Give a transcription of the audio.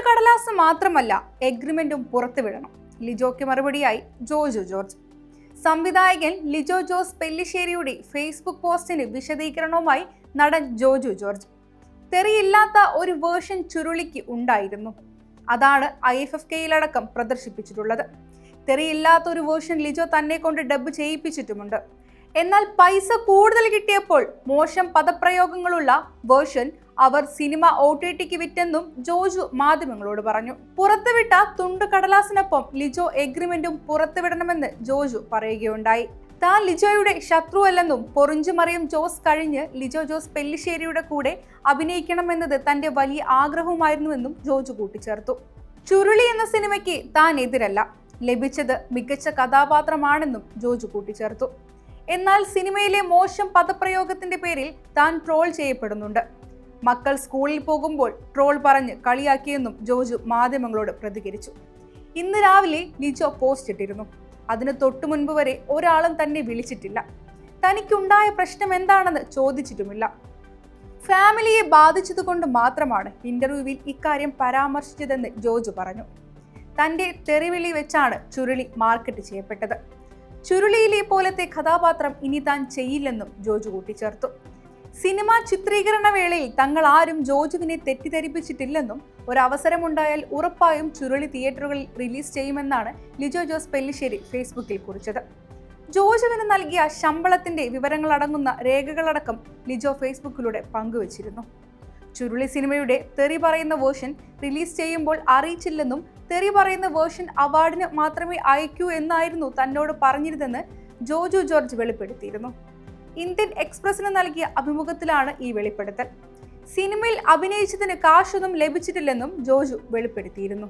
കടലാസ് മാത്രമല്ല എഗ്രിമെന്റും പുറത്തുവിടണം. ലിജോയ്ക്ക് മറുപടിയായി ജോജു ജോർജ്. സംവിധായകൻ ലിജോ ജോസ് പെല്ലിശ്ശേരിയുടെ ഫേസ്ബുക്ക് പോസ്റ്റിന് വിശദീകരണവുമായി നടൻ ജോജു ജോർജ്. തെറിയില്ലാത്ത ഒരു വേർഷൻ ചുരുളിക്ക് ഉണ്ടായിരുന്നു. അതാണ് IFFKയിലടക്കം പ്രദർശിപ്പിച്ചിട്ടുള്ളത്. തെറിയില്ലാത്ത ഒരു വേർഷൻ ലിജോ തന്നെ കൊണ്ട് ഡബ് ചെയ്യിപ്പിച്ചിട്ടുമുണ്ട്. എന്നാൽ പൈസ കൂടുതൽ കിട്ടിയപ്പോൾ മോശം പദപ്രയോഗങ്ങളുള്ള വേർഷൻ അവർ സിനിമ OTTക്ക് വിറ്റെന്നും ജോജു മാധ്യമങ്ങളോട് പറഞ്ഞു. പുറത്തുവിട്ട തുണ്ട് കടലാസിനൊപ്പം ലിജോ എഗ്രിമെന്റും പുറത്തുവിടണമെന്ന് ജോജു പറയുകയുണ്ടായി. താൻ ലിജോയുടെ ശത്രുവല്ലെന്നും പൊറിഞ്ചുമറിയും ജോസ് കഴിഞ്ഞ് ലിജോ ജോസ് പെല്ലിശ്ശേരിയുടെ കൂടെ അഭിനയിക്കണമെന്നത് തന്റെ വലിയ ആഗ്രഹവുമായിരുന്നുവെന്നും ജോജു കൂട്ടിച്ചേർത്തു. ചുരുളി എന്ന സിനിമയ്ക്ക് താൻ എതിരല്ല, ലഭിച്ചത് മികച്ച കഥാപാത്രമാണെന്നും ജോജു കൂട്ടിച്ചേർത്തു. എന്നാൽ സിനിമയിലെ മോശം പദപ്രയോഗത്തിന്റെ പേരിൽ താൻ ട്രോൾ ചെയ്യപ്പെടുന്നുണ്ട്. മക്കൾ സ്കൂളിൽ പോകുമ്പോൾ ട്രോൾ പറഞ്ഞ് കളിയാക്കിയെന്നും ജോജു മാധ്യമങ്ങളോട് പ്രതികരിച്ചു. ഇന്ന് രാവിലെ ലിജോ പോസ്റ്റ് ഇട്ടിരുന്നു. അതിന് തൊട്ടു മുൻപ് വരെ ഒരാളും തന്നെ വിളിച്ചിട്ടില്ല. തനിക്കുണ്ടായ പ്രശ്നം എന്താണെന്ന് ചോദിച്ചിട്ടുമില്ല. ഫാമിലിയെ ബാധിച്ചതുകൊണ്ട് മാത്രമാണ് ഇന്റർവ്യൂവിൽ ഇക്കാര്യം പരാമർശിച്ചതെന്ന് ജോജു പറഞ്ഞു. തന്റെ തെറിവിളി വെച്ചാണ് ചുരുളി മാർക്കറ്റ് ചെയ്യപ്പെട്ടത്. ചുരുളിയിലെ പോലത്തെ കഥാപാത്രം ഇനി താൻ ചെയ്യില്ലെന്നും ജോജു കൂട്ടിച്ചേർത്തു. സിനിമാ ചിത്രീകരണ വേളയിൽ തങ്ങൾ ആരും ജോജുവിനെ തെറ്റിദ്ധരിപ്പിച്ചിട്ടില്ലെന്നും ഒരവസരമുണ്ടായാൽ ഉറപ്പായും ചുരുളി തിയേറ്ററുകളിൽ റിലീസ് ചെയ്യുമെന്നാണ് ലിജോ ജോസ് പെല്ലിശ്ശേരി ഫേസ്ബുക്കിൽ കുറിച്ചത്. ജോജുവിന് നൽകിയ ശമ്പളത്തിന്റെ വിവരങ്ങളടങ്ങുന്ന രേഖകളടക്കം ലിജോ ഫേസ്ബുക്കിലൂടെ പങ്കുവച്ചിരുന്നു. ചുരുളി സിനിമയുടെ തെറി പറയുന്ന വേർഷൻ റിലീസ് ചെയ്യുമ്പോൾ അറിയിച്ചില്ലെന്നും തെറി പറയുന്ന വേർഷൻ അവാർഡിന് മാത്രമേ അയക്കൂ എന്നായിരുന്നു തന്നോട് പറഞ്ഞിരുന്നെന്ന് ജോജു ജോർജ് വെളിപ്പെടുത്തിയിരുന്നു. ഇന്ത്യൻ എക്സ്പ്രസിന് നൽകിയ അഭിമുഖത്തിലാണ് ഈ വെളിപ്പെടുത്തൽ. സിനിമയിൽ അഭിനയിച്ചതിന് കാശൊന്നും ലഭിച്ചിട്ടില്ലെന്നും ജോജു വെളിപ്പെടുത്തിയിരുന്നു.